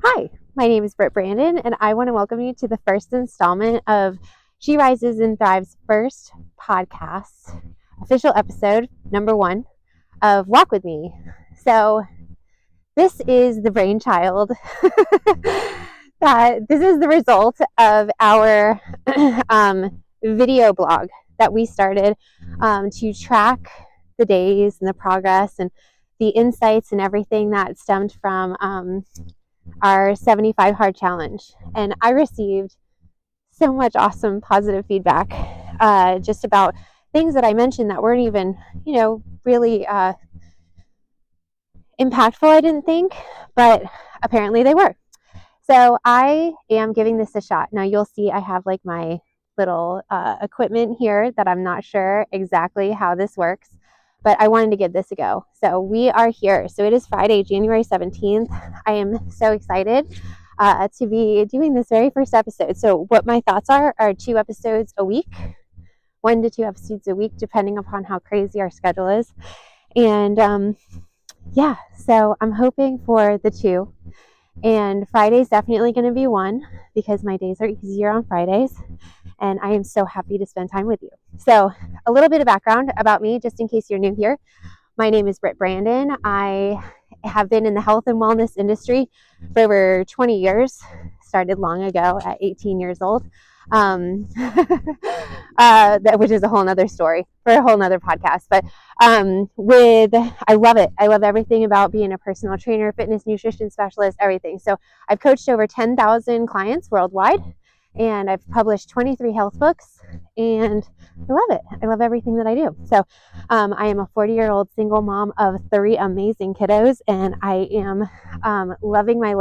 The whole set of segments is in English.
Hi, my name is Britt Brandon, and I want to welcome you to the first installment of She Rises and Thrives first podcast, official episode number 1 of Walk With Me. So, this is the brainchild that this is the result of our video blog that we started to track the days and the progress and the insights and everything that stemmed from our 75 hard challenge. And I received so much awesome positive feedback just about things that I mentioned that weren't even, really impactful, I didn't think, but apparently they were. So I am giving this a shot. Now you'll see I have like my little equipment here that I'm not sure exactly how this works, but I wanted to give this a go. So we are here. So it is Friday, January 17th. I am so excited to be doing this very first episode. So what my thoughts are 2 episodes a week, 1 to 2 episodes a week, depending upon how crazy our schedule is. And so I'm hoping for the 2. And Friday's definitely going to be 1 because my days are easier on Fridays. And I am so happy to spend time with you. So a little bit of background about me, just in case you're new here. My name is Britt Brandon. I have been in the health and wellness industry for over 20 years. Started long ago at 18 years old, which is a whole nother story for a whole nother podcast. But I love it. I love everything about being a personal trainer, fitness, nutrition specialist, everything. So I've coached over 10,000 clients worldwide, and I've published 23 health books, and I love it. I love everything that I do. So I am a 40-year-old single mom of 3 amazing kiddos, and I am loving my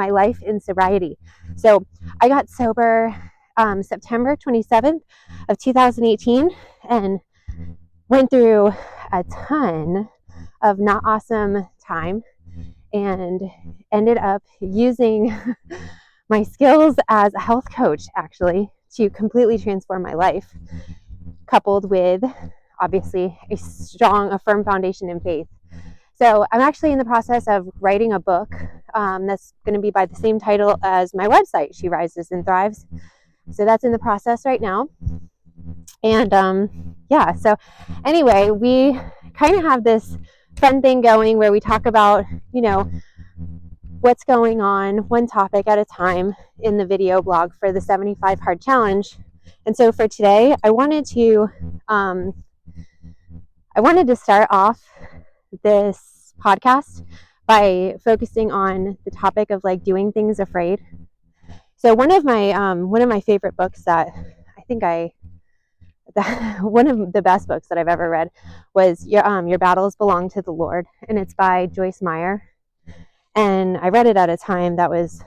life in sobriety. So I got sober September 27th of 2018 and went through a ton of not awesome time and ended up using my skills as a health coach actually to completely transform my life, coupled with obviously a firm foundation in faith. So I'm actually in the process of writing a book that's going to be by the same title as my website, She Rises and Thrives. So that's in the process right now. And so anyway, we kind of have this fun thing going where we talk about, what's going on, one topic at a time in the video blog for the 75 Hard Challenge. And so for today, I wanted to start off this podcast by focusing on the topic of like doing things afraid. So one of my favorite books that I think one of the best books that I've ever read was Your Battles Belong to the Lord, and it's by Joyce Meyer. And I read it at a time that was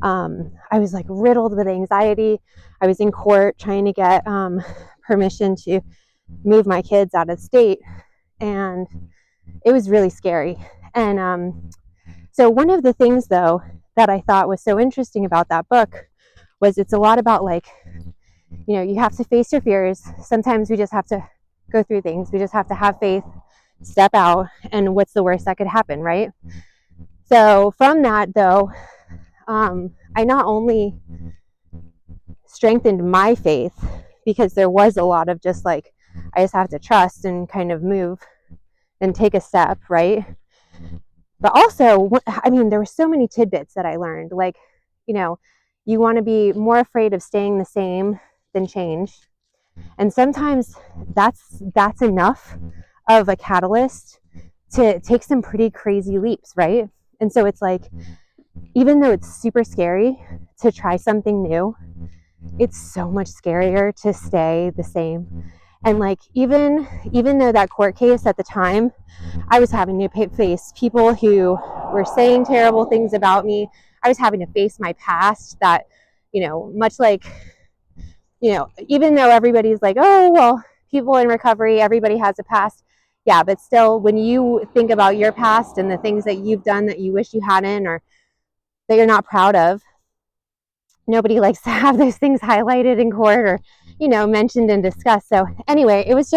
I was like riddled with anxiety. I was in court trying to get permission to move my kids out of state, and it was really scary. And so one of the things though that I thought was so interesting about that book was it's a lot about like, you have to face your fears. Sometimes we just have to go through things. We just have to have faith, step out, and what's the worst that could happen, right? So from that though, I not only strengthened my faith because there was a lot of just like, I just have to trust and kind of move and take a step, right? But also, there were so many tidbits that I learned. Like, you want to be more afraid of staying the same than change. And sometimes that's enough of a catalyst to take some pretty crazy leaps, right? And so it's like, even though it's super scary to try something new, it's so much scarier to stay the same. And like, even though that court case at the time, I was having to face people who were saying terrible things about me. I was having to face my past that, much like, even though everybody's like, oh, well, people in recovery, everybody has a past. Yeah, but still, when you think about your past and the things that you've done that you wish you hadn't or that you're not proud of, nobody likes to have those things highlighted in court or, mentioned and discussed. So anyway, it was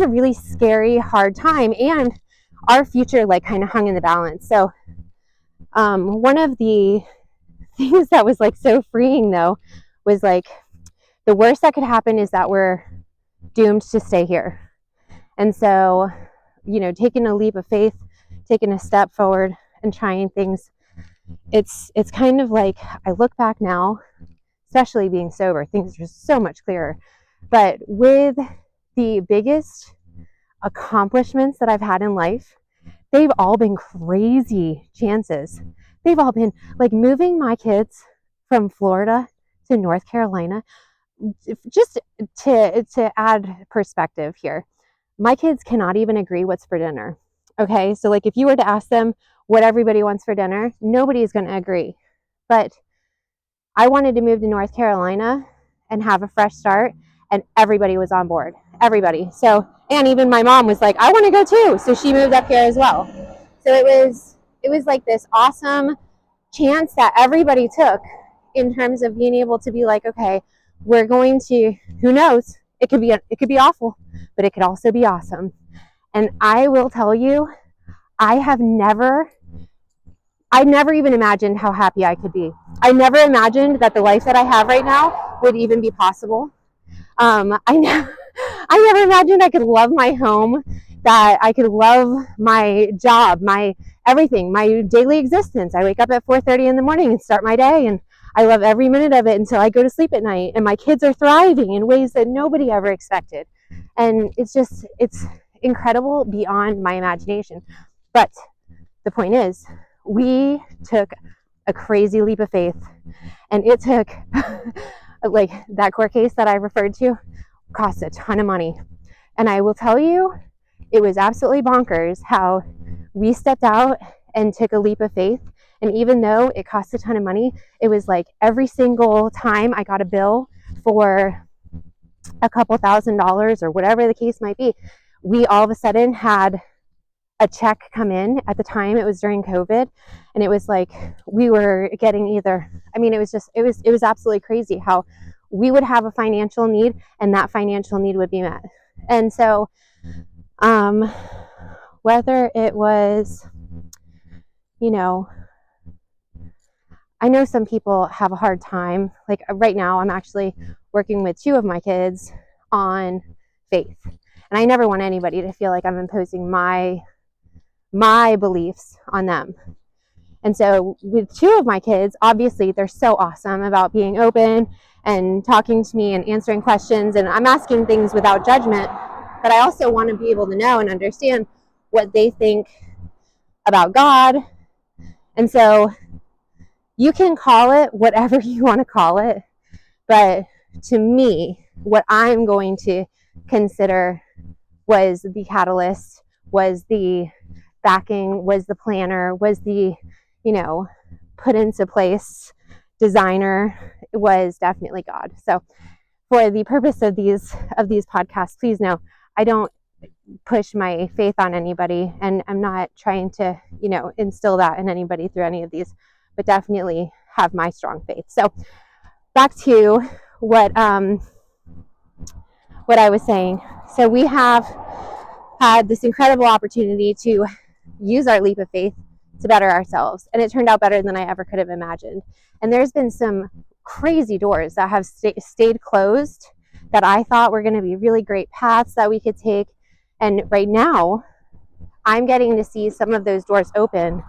a really scary, hard time, and our future like kind of hung in the balance. So One of the things that was like so freeing though was like the worst that could happen is that we're doomed to stay here. And so, taking a leap of faith, taking a step forward and trying things, it's kind of like I look back now, especially being sober, things are so much clearer. But with the biggest accomplishments that I've had in life, they've all been crazy chances. They've all been like moving my kids from Florida to North Carolina. Just to add perspective here, my kids cannot even agree what's for dinner. Okay, so like if you were to ask them what everybody wants for dinner, nobody's going to agree. But I wanted to move to North Carolina and have a fresh start, and everybody was on board. Everybody. So, and even my mom was like, I want to go too. So she moved up here as well. So it was like this awesome chance that everybody took in terms of being able to be like, okay, we're going to, who knows, it could be awful, but it could also be awesome. And I will tell you, I never even imagined how happy I could be. I never imagined that the life that I have right now would even be possible. I never imagined I could love my home, that I could love my job, my everything, my daily existence. I wake up at 4:30 in the morning and start my day, and I love every minute of it until I go to sleep at night. And my kids are thriving in ways that nobody ever expected. And it's incredible beyond my imagination. But the point is, we took a crazy leap of faith, and it took like that court case that I referred to cost a ton of money. And I will tell you, it was absolutely bonkers how we stepped out and took a leap of faith. And even though it cost a ton of money, it was like every single time I got a bill for a couple $1,000s or whatever the case might be, we all of a sudden had a check come in. At the time, it was during COVID, and it was like we were getting either, I mean, it was absolutely crazy how we would have a financial need and that financial need would be met. And so whether it was, I know some people have a hard time. Like right now, I'm actually working with 2 of my kids on faith. And I never want anybody to feel like I'm imposing my beliefs on them. And so with 2 of my kids, obviously they're so awesome about being open and talking to me and answering questions. And I'm asking things without judgment, but I also want to be able to know and understand what they think about God. And so you can call it whatever you want to call it, but to me, what I'm going to consider was the catalyst, was the backing, was the planner, was the, put into place designer, was definitely God. So for the purpose of these podcasts, please know I don't push my faith on anybody, and I'm not trying to, instill that in anybody through any of these, but definitely have my strong faith. So back to what I was saying. So we have had this incredible opportunity to use our leap of faith to better ourselves, and it turned out better than I ever could have imagined. And there's been some crazy doors that have stayed closed that I thought were going to be really great paths that we could take, and right now I'm getting to see some of those doors open,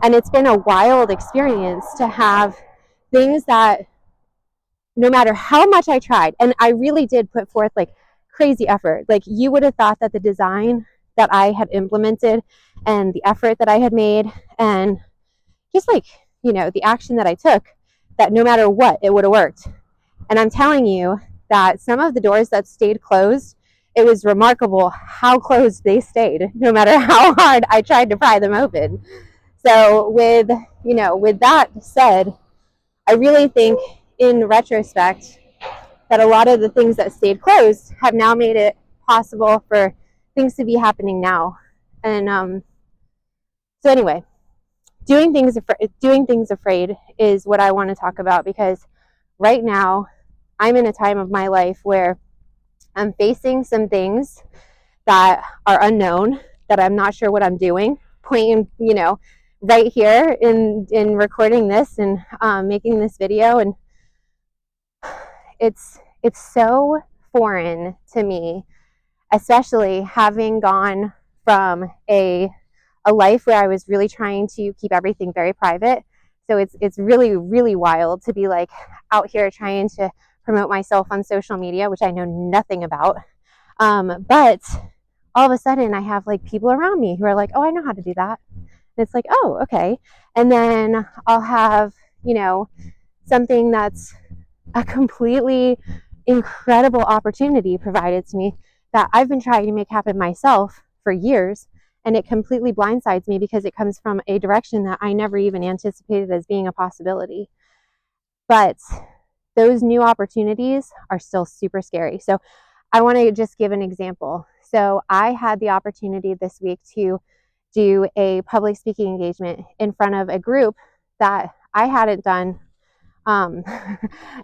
and it's been a wild experience to have things that no matter how much I tried, and I really did put forth like crazy effort. Like you would have thought that the design that I had implemented and the effort that I had made and just like, the action that I took, that no matter what, it would have worked. And I'm telling you that some of the doors that stayed closed, it was remarkable how closed they stayed, no matter how hard I tried to pry them open. So with that said, I really think in retrospect that a lot of the things that stayed closed have now made it possible for things to be happening now. And so anyway, doing things afraid is what I want to talk about, because right now I'm in a time of my life where I'm facing some things that are unknown, that I'm not sure what I'm doing. right here in recording this and making this video, and it's so foreign to me, especially having gone from a life where I was really trying to keep everything very private. So it's really, really wild to be like out here trying to promote myself on social media, which I know nothing about. But all of a sudden I have like people around me who are like, oh, I know how to do that. And it's like, oh, okay. And then I'll have, something that's a completely incredible opportunity provided to me that I've been trying to make happen myself for years. And it completely blindsides me because it comes from a direction that I never even anticipated as being a possibility. But those new opportunities are still super scary. So I want to just give an example. So I had the opportunity this week to do a public speaking engagement in front of a group that I hadn't done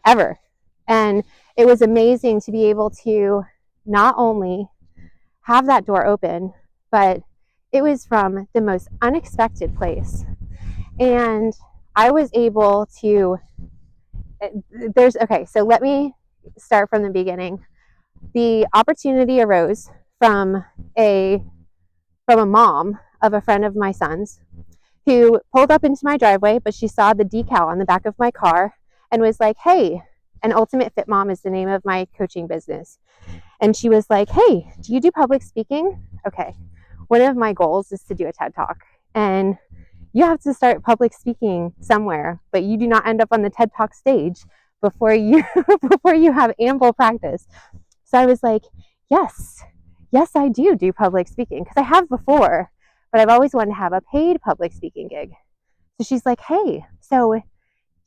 ever. And it was amazing to be able to not only have that door open, but it was from the most unexpected place. And I was able to, so let me start from the beginning. The opportunity arose from a mom of a friend of my son's who pulled up into my driveway, but she saw the decal on the back of my car and was like, hey, and Ultimate Fit Mom is the name of my coaching business. And she was like, hey, do you do public speaking? Okay. One of my goals is to do a TED Talk. And you have to start public speaking somewhere, but you do not end up on the TED Talk stage before you have ample practice. So I was like, yes, I do public speaking, because I have before, but I've always wanted to have a paid public speaking gig. So she's like, hey, so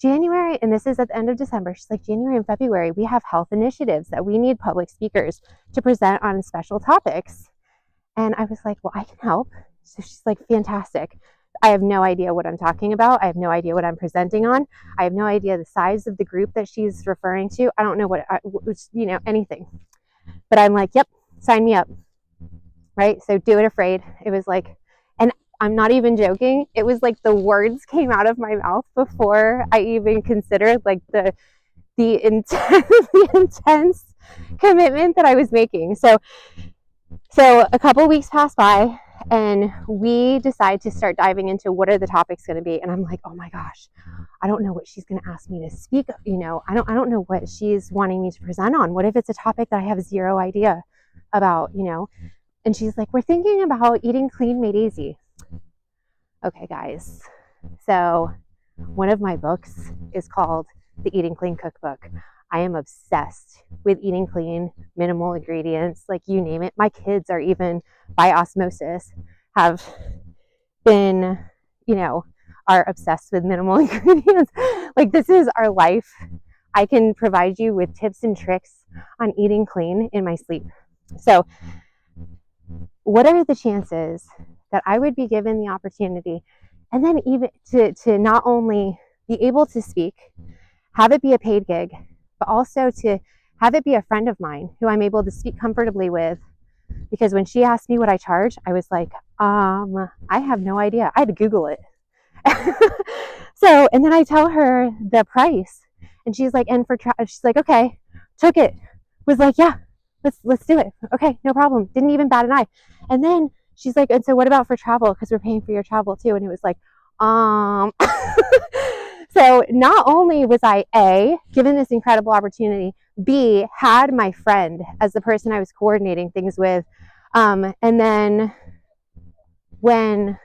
January, and this is at the end of December, she's like, January and February, we have health initiatives that we need public speakers to present on special topics. And I was like, well, I can help. So she's like, fantastic. I have no idea what I'm talking about. I have no idea what I'm presenting on. I have no idea the size of the group that she's referring to. I don't know anything. But I'm like, yep, sign me up. Right? So do it afraid. It was like, and I'm not even joking. It was like the words came out of my mouth before I even considered like the intense commitment that I was making. So a couple weeks passed by and we decide to start diving into what are the topics going to be. And I'm like, oh my gosh, I don't know what she's going to ask me to speak. I don't know what she's wanting me to present on. What if it's a topic that I have zero idea about, And she's like, we're thinking about eating clean made easy. Okay, guys. So one of my books is called The Eating Clean Cookbook. I am obsessed with eating clean, minimal ingredients, like you name it. My kids are even, by osmosis, have been, are obsessed with minimal ingredients. Like this is our life. I can provide you with tips and tricks on eating clean in my sleep. So what are the chances that I would be given the opportunity and then even to not only be able to speak, have it be a paid gig, but also to have it be a friend of mine who I'm able to speak comfortably with? Because when she asked me what I charge, I was like, I have no idea. I had to Google it. So, and then I tell her the price and she's like, she's like, okay, took it, was like, yeah, let's do it. Okay, no problem. Didn't even bat an eye. And then she's like, and so what about for travel? Because we're paying for your travel too. And it was like, So not only was I A, given this incredible opportunity, B, had my friend as the person I was coordinating things with. And then when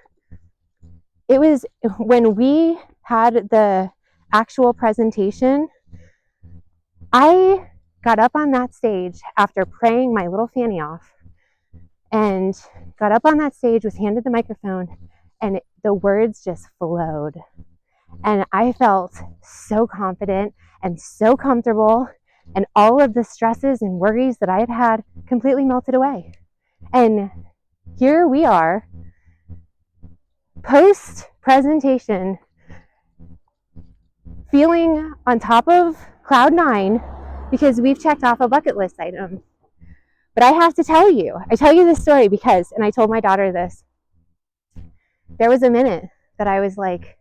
we had the actual presentation, I got up on that stage after praying my little fanny off and got up on that stage, was handed the microphone, and the words just flowed. And I felt so confident and so comfortable, and all of the stresses and worries that I had had completely melted away. And here we are, post-presentation, feeling on top of cloud 9 because we've checked off a bucket list item. But I have to tell you this story because, and I told my daughter this, there was a minute that I was like,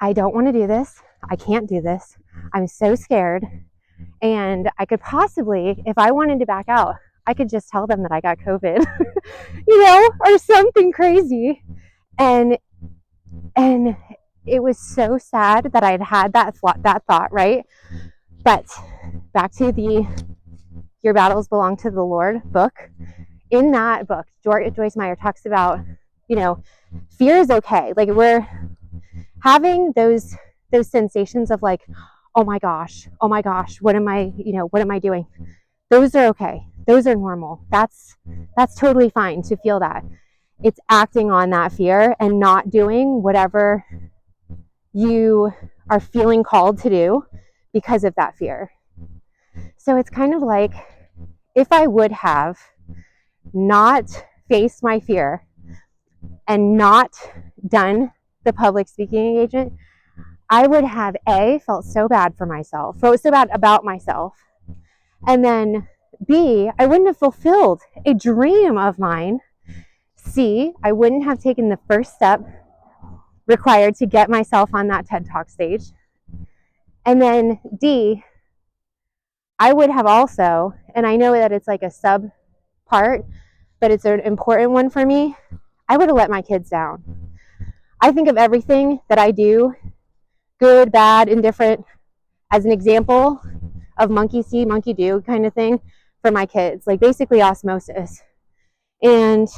I don't want to do this. I can't do this. I'm so scared. And I could possibly, if I wanted to back out, I could just tell them that I got COVID, or something crazy. And it was so sad that I'd had that thought, right? But back to the Your Battles Belong to the Lord book. In that book, Joyce Meyer talks about, fear is okay. Like, we're having those sensations of like, oh my gosh, what am I doing? Those are okay. Those are normal. That's totally fine to feel that. It's acting on that fear and not doing whatever you are feeling called to do because of that fear. So it's kind of like, if I would have not faced my fear and not done the public speaking engagement, I would have felt so bad for myself, felt so bad about myself. And then B, I wouldn't have fulfilled a dream of mine. C, I wouldn't have taken the first step required to get myself on that TED Talk stage. And then D, I would have also, and I know that it's like a sub part, but it's an important one for me, I would have let my kids down. I think of everything that I do, good, bad, indifferent, as an example of monkey see, monkey do kind of thing for my kids, like basically osmosis. And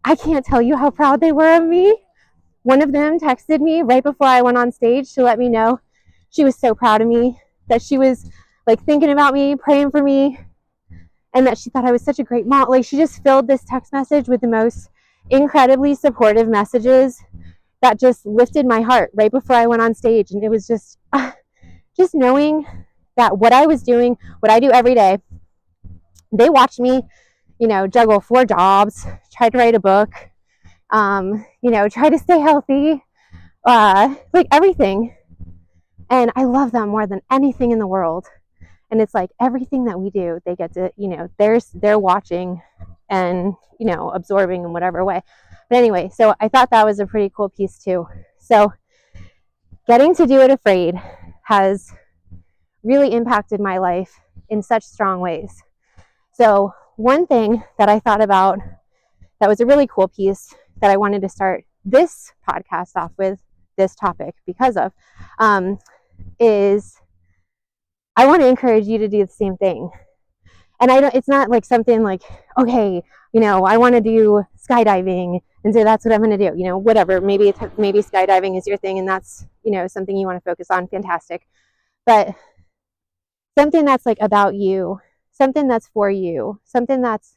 I can't tell you how proud they were of me. One of them texted me right before I went on stage to let me know she was so proud of me, that she was like thinking about me, praying for me, and that she thought I was such a great mom. Like, she just filled this text message with the most incredibly supportive messages that just lifted my heart right before I went on stage. And it was just knowing that what I was doing, what I do every day, they watched me, juggle 4 jobs, try to write a book, try to stay healthy, like everything. And I love them more than anything in the world. And it's like everything that we do, they get to, they're watching and, absorbing in whatever way. But anyway, so I thought that was a pretty cool piece too. So getting to do it afraid has really impacted my life in such strong ways. So one thing that I thought about that was a really cool piece that I wanted to start this podcast off with, this topic, because of, is I want to encourage you to do the same thing. And it's not like something like, okay, I want to do skydiving, and so that's what I'm going to do, whatever. Maybe skydiving is your thing, and that's, something you want to focus on. Fantastic. But something that's like about you, something that's for you, something that's,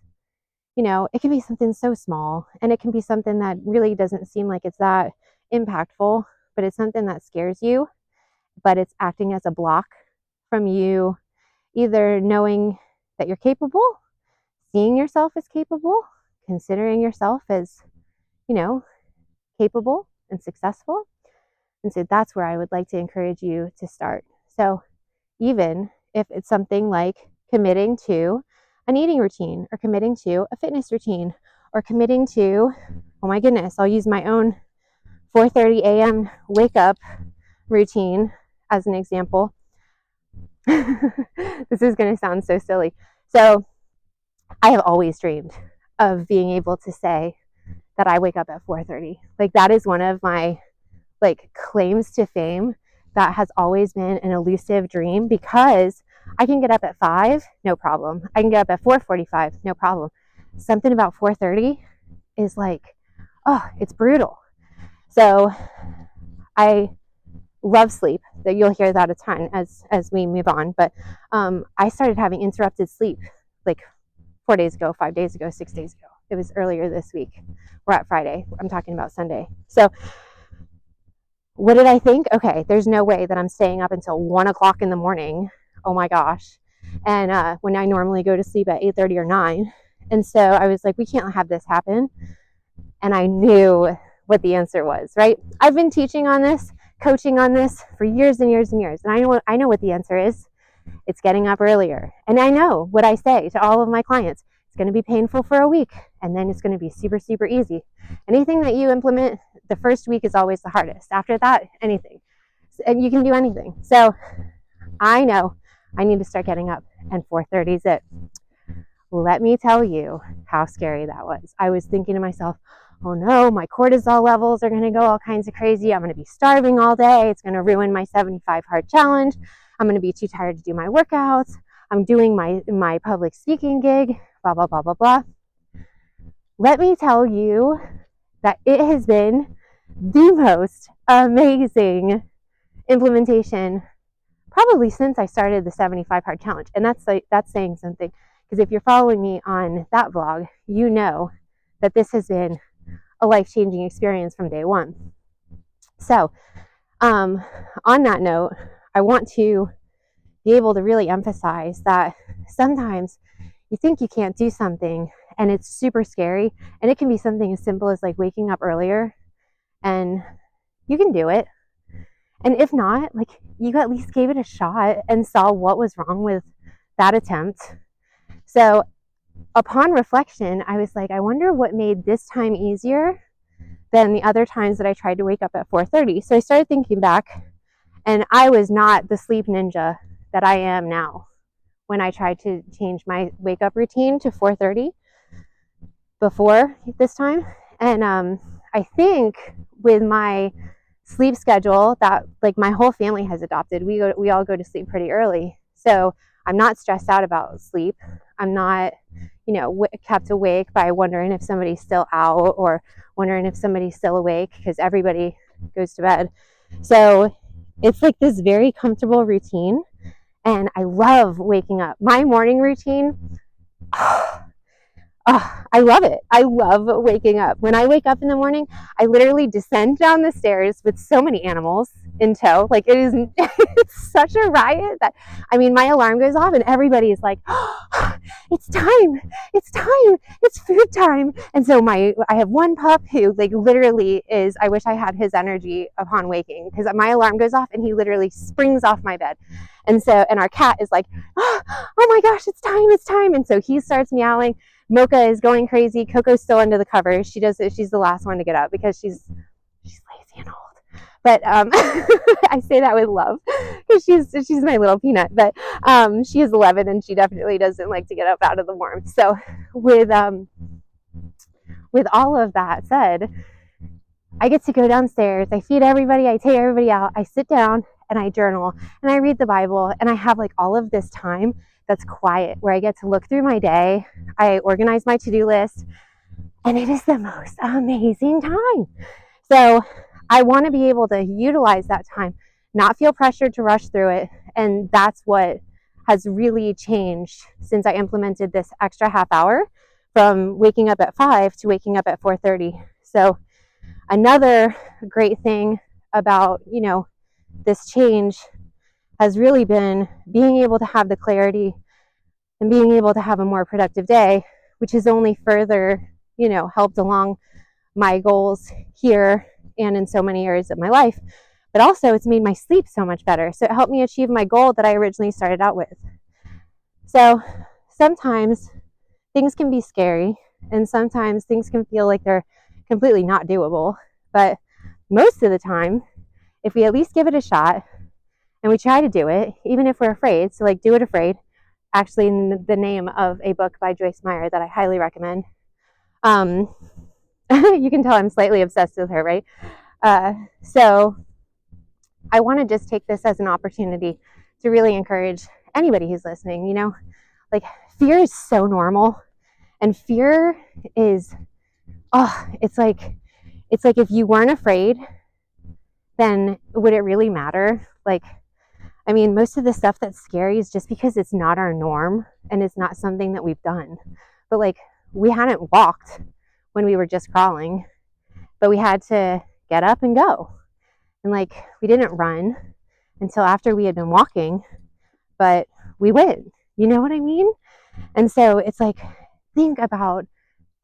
it can be something so small, and it can be something that really doesn't seem like it's that impactful, but it's something that scares you, but it's acting as a block from you either knowing that you're capable, seeing yourself as capable, considering yourself as, capable and successful. And so that's where I would like to encourage you to start. So even if it's something like committing to an eating routine, or committing to a fitness routine, or committing to, oh my goodness, I'll use my own 4:30 a.m. wake up routine as an example. This is going to sound so silly. So I have always dreamed of being able to say that I wake up at 4:30. Like, that is one of my claims to fame that has always been an elusive dream, because I can get up at 5, no problem. I can get up at 4:45, no problem. Something about 4:30 is like, oh, it's brutal. So I love sleep. That you'll hear that a ton as we move on. But I started having interrupted sleep like 4 days ago, 5 days ago, 6 days ago. It was earlier this week. We're at Friday. I'm talking about Sunday. So what did I think? Okay, there's no way that I'm staying up until 1 o'clock in the morning. Oh my gosh. And when I normally go to sleep at 8:30 or 9. And so I was like, we can't have this happen. And I knew what the answer was, right? I've been teaching on this, coaching on this for years and years and years. And I know what the answer is. It's getting up earlier. And I know what I say to all of my clients. It's going to be painful for a week, and then it's going to be super, super easy. Anything that you implement, the first week is always the hardest. After that, anything. And you can do anything. So I know I need to start getting up, and 4:30 is it. Let me tell you how scary that was. I was thinking to myself, oh no, my cortisol levels are going to go all kinds of crazy. I'm going to be starving all day. It's going to ruin my 75 hard challenge. I'm going to be too tired to do my workouts. I'm doing my public speaking gig, blah, blah, blah, blah, blah. Let me tell you that it has been the most amazing implementation probably since I started the 75 hard challenge. And that's saying something, because if you're following me on that vlog, you know that this has been a life-changing experience from day one. So on that note, I want to be able to really emphasize that sometimes you think you can't do something and it's super scary, and it can be something as simple as like waking up earlier, and you can do it. And if not, like, you at least gave it a shot and saw what was wrong with that attempt. So upon reflection, I was like, I wonder what made this time easier than the other times that I tried to wake up at 4:30. So I started thinking back, and I was not the sleep ninja that I am now when I tried to change my wake up routine to 4:30 before this time. And I think with my sleep schedule that like my whole family has adopted, we all go to sleep pretty early. So I'm not stressed out about sleep. I'm not, kept awake by wondering if somebody's still out or wondering if somebody's still awake, because everybody goes to bed. So it's like this very comfortable routine, and I love waking up. My morning routine, I love it. I love waking up. When I wake up in the morning, I literally descend down the stairs with so many animals in tow. Like, it's such a riot that, my alarm goes off and everybody is like, oh, it's time, it's food time. And so I have one pup who like literally is, I wish I had his energy upon waking, because my alarm goes off and he literally springs off my bed. And our cat is like, oh my gosh, it's time. And so he starts meowing. Mocha is going crazy. Coco's still under the covers. She's the last one to get up because she's lazy and old. But I say that with love, because she's my little peanut. But she is 11 and she definitely doesn't like to get up out of the warmth. So with all of that said, I get to go downstairs. I feed everybody. I take everybody out. I sit down and I journal and I read the Bible, and I have like all of this time that's quiet where I get to look through my day. I organize my to-do list, and it is the most amazing time. So I want to be able to utilize that time, not feel pressured to rush through it. And that's what has really changed since I implemented this extra half hour from waking up at 5 to waking up at 4:30. So another great thing about, this change has really been being able to have the clarity and being able to have a more productive day, which has only further, helped along my goals here and in so many areas of my life. But also it's made my sleep so much better. So it helped me achieve my goal that I originally started out with. So sometimes things can be scary, and sometimes things can feel like they're completely not doable. But most of the time, if we at least give it a shot and we try to do it, even if we're afraid, so like Do It Afraid, actually the name of a book by Joyce Meyer that I highly recommend. You can tell I'm slightly obsessed with her, right? So I want to just take this as an opportunity to really encourage anybody who's listening. Like, fear is so normal, and fear is, it's like if you weren't afraid, then would it really matter? Like, most of the stuff that's scary is just because it's not our norm and it's not something that we've done. But like, we hadn't walked when we were just crawling, but we had to get up and go. And like, we didn't run until after we had been walking, but we went, you know what I mean? And so it's like, think about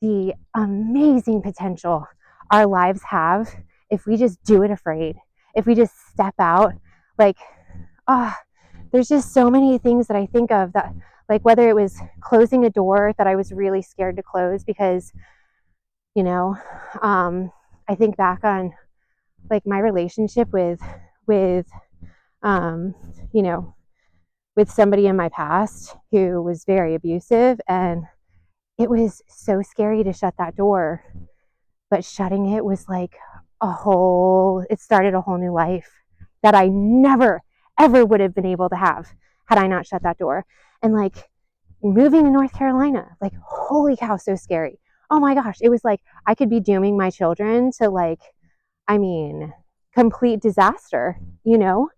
the amazing potential our lives have if we just do it afraid, if we just step out. Like, there's just so many things that I think of that, Like whether it was closing a door that I was really scared to close because, you know, I think back on like my relationship with you know, with somebody in my past who was very abusive, and it was so scary to shut that door, but shutting it was like it started a whole new life that I never ever would have been able to have had I not shut that door. And like moving to North Carolina, like holy cow, so scary. Oh my gosh, it was like I could be dooming my children to like, I mean, complete disaster, you know?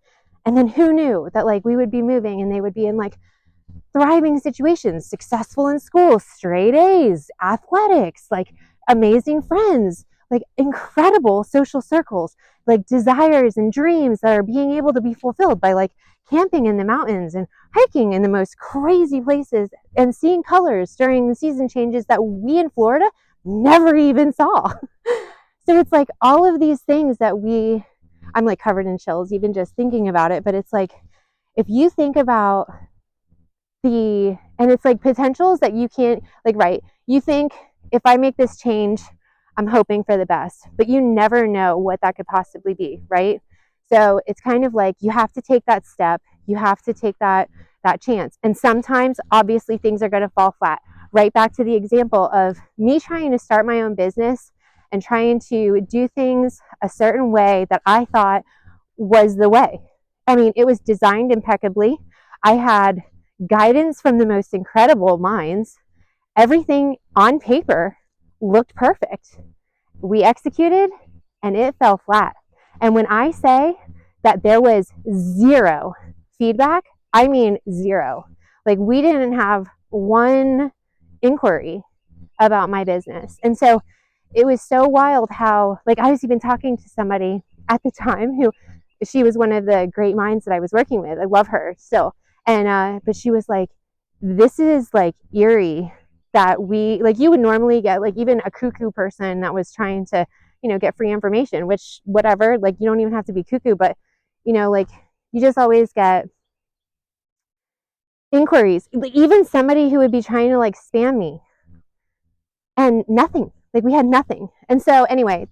And then who knew that like we would be moving and they would be in like thriving situations, successful in school, straight A's, athletics, like amazing friends, like incredible social circles, like desires and dreams that are being able to be fulfilled by like camping in the mountains and hiking in the most crazy places and seeing colors during the season changes that we in Florida never even saw. So it's like all of these things that I'm like covered in chills even just thinking about it, but it's like if you think about and it's like potentials that you can't, like, right, you think if I make this change, I'm hoping for the best, but you never know what that could possibly be, right? So it's kind of like you have to take that step, you have to take that chance, and sometimes obviously things are going to fall flat. Right back to the example of me trying to start my own business and trying to do things a certain way that I thought was the way. I mean, it was designed impeccably. I had guidance from the most incredible minds. Everything on paper looked perfect. We executed and it fell flat. And when I say that there was zero feedback, I mean zero. Like we didn't have one inquiry about my business. And so it was so wild how, like, I was even talking to somebody at the time who she was one of the great minds that I was working with. I love her still. And but she was like, this is like eerie that we, like, you would normally get like even a cuckoo person that was trying to, you know, get free information, which whatever, like you don't even have to be cuckoo, but you know, like you just always get inquiries, even somebody who would be trying to like spam me and nothing, like we had nothing. And so anyway,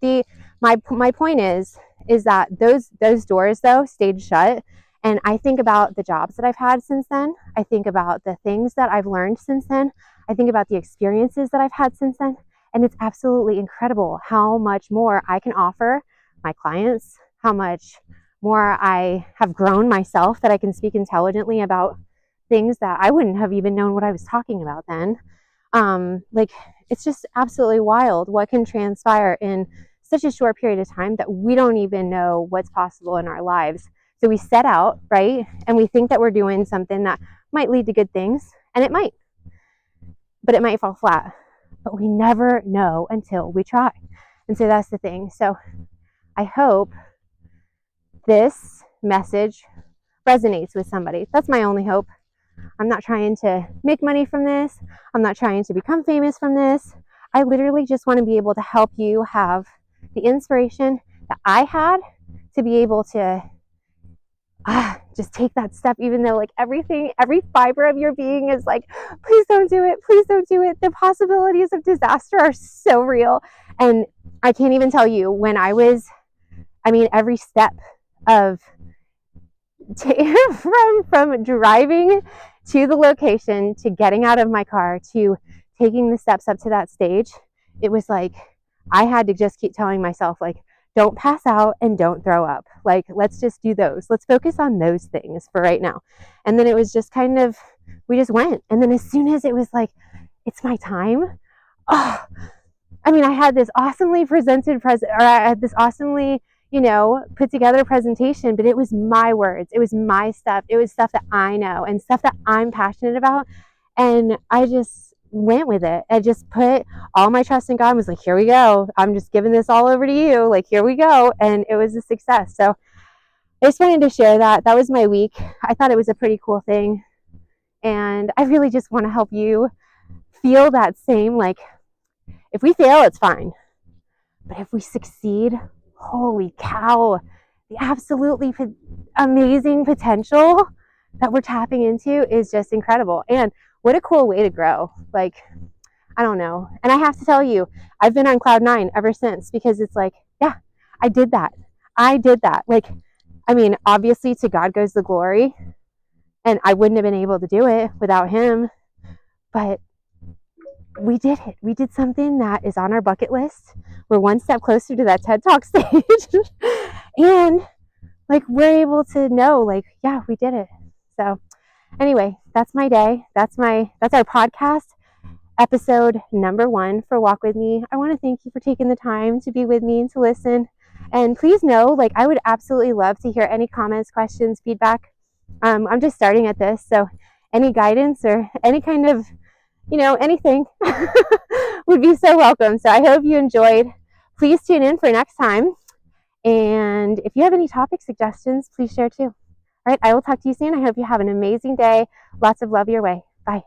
my point is that those doors though stayed shut. And I think about the jobs that I've had since then. I think about the things that I've learned since then. I think about the experiences that I've had since then. And it's absolutely incredible how much more I can offer my clients, how much more I have grown myself, that I can speak intelligently about things that I wouldn't have even known what I was talking about then. Like it's just absolutely wild what can transpire in such a short period of time that we don't even know what's possible in our lives. So we set out, right? And we think that we're doing something that might lead to good things, and it might, but it might fall flat. But we never know until we try. And so that's the thing. So I hope this message resonates with somebody. That's my only hope. I'm not trying to make money from this. I'm not trying to become famous from this. I literally just want to be able to help you have the inspiration that I had to be able to just take that step, even though like every fiber of your being is like, please don't do it. Please don't do it. The possibilities of disaster are so real. And I can't even tell you when every step of from driving to the location to getting out of my car to taking the steps up to that stage, it was like I had to just keep telling myself, like, don't pass out and don't throw up. Like, let's just do those. Let's focus on those things for right now. And then it was just kind of, we just went. And then as soon as it was like, it's my time. Oh, I mean, I had this awesomely put together presentation, but it was my words. It was my stuff. It was stuff that I know and stuff that I'm passionate about. And I just went with it. I just put all my trust in God and was like, here we go. I'm just giving this all over to you. Like, here we go. And it was a success. So I just wanted to share that. That was my week. I thought it was a pretty cool thing. And I really just want to help you feel that same, like, if we fail, it's fine. But if we succeed, holy cow, the absolutely amazing potential that we're tapping into is just incredible. And what a cool way to grow. Like, I don't know. And I have to tell you, I've been on cloud 9 ever since, because it's like, yeah, I did that. I did that. Like, I mean, obviously to God goes the glory, and I wouldn't have been able to do it without him, but we did it. We did something that is on our bucket list. We're one step closer to that TED Talk stage. And like, we're able to know, like, yeah, we did it. So anyway, that's my day. That's our podcast, episode number 1 for Walk With Me. I want to thank you for taking the time to be with me and to listen. And please know, like, I would absolutely love to hear any comments, questions, feedback. I'm just starting at this, so any guidance or any kind of, anything would be so welcome. So I hope you enjoyed. Please tune in for next time. And if you have any topic suggestions, please share too. All right, I will talk to you soon. I hope you have an amazing day. Lots of love your way. Bye.